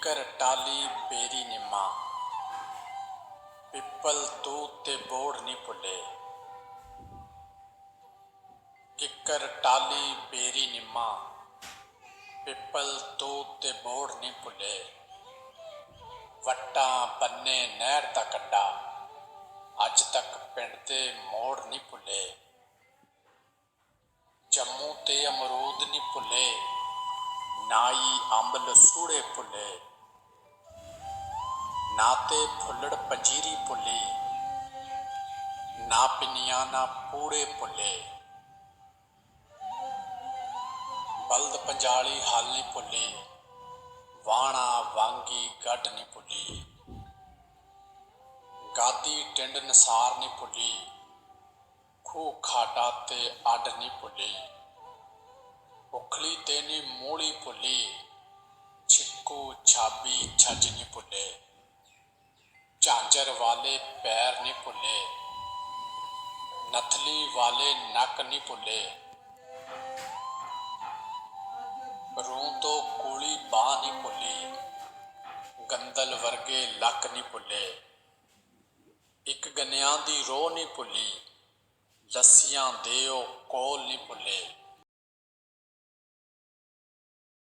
ਕਿੱਕਰ ਟਾਹਲੀ ਬੇਰੀ ਨਿੰਮਾ, ਪਿੱਪਲ ਤੂਤ ਤੇ ਬੋੜ ਨੀ ਭੁੱਲੇ। ਕਿੱਕਰ ਟਾਹਲੀ ਬੇਰੀ ਨਿੰਮਾ, ਪਿੱਪਲ ਤੂਤ ਤੇ ਬੋੜ ਨੀ ਭੁੱਲੇ। ਵੱਟਾਂ ਬੰਨੇ ਨਹਿਰ ਦਾ ਕੰਢਾ, ਅੱਜ ਤੱਕ ਪਿੰਡ ਦੇ ਮੋੜ ਨੀ ਭੁੱਲੇ। ਜੰਮੂ ਤੇ ਅਮਰੂਦ ਨੀ ਭੁੱਲੇ, ਨਾਈ ਅੰਬ ਲਸੂੜੇ ਭੁੱਲੇ। ਨਾ ਤੇ ਫੁੱਲੜ ਪੰਜੀਰੀ ਭੁੱਲੀ, ਨਾ ਪਿੰਨੀਆਂ ਨਾ ਪੂੜੇ ਭੁੱਲੇ। ਬਲਦ ਪੰਜਾਲੀ ਹਲ ਨੀ ਭੁੱਲੀ, ਵਾਹਣਾ ਵਾਂਗੀ ਗੱਡ ਨੀ ਭੁੱਲੀ। ਗਾਦੀ ਟਿੰਡ ਨਸਾਰ ਨੀ ਭੁੱਲੀ, ਖੂਹ ਖਾਡਾ ਤੇ ਅੱਡ ਨੀ ਭੁੱਲੀ। ਉਖਲੀ ਤੇ ਨੀ ਮੂਲੀ ਭੁੱਲੀ, ਛਿੱਕੂ ਛਾਬੀ ਛੱਜ ਨੀ ਭੁੱਲੇ। ਝਾਂਜਰ ਵਾਲੇ ਪੈਰ ਨੀ ਭੁੱਲੇ, ਨਥਲੀ ਵਾਲੇ ਨੱਕ ਨੀ ਭੁੱਲੇ। ਰੂੰ ਤੋਂ ਕੂਲੀ ਬਾਂਹ ਨੀ ਭੁੱਲੀ, ਗੰਦਲ ਵਰਗੇ ਲੱਕ ਨੀ ਭੁੱਲੇ। ਇੱਕ ਗੰਨਿਆਂ ਦੀ ਰੋਹ ਨੀ ਭੁੱਲੀ, ਲੱਸੀਆਂ ਦੇ ਉਹ ਕੋਲ ਨੀ ਭੁੱਲੇ।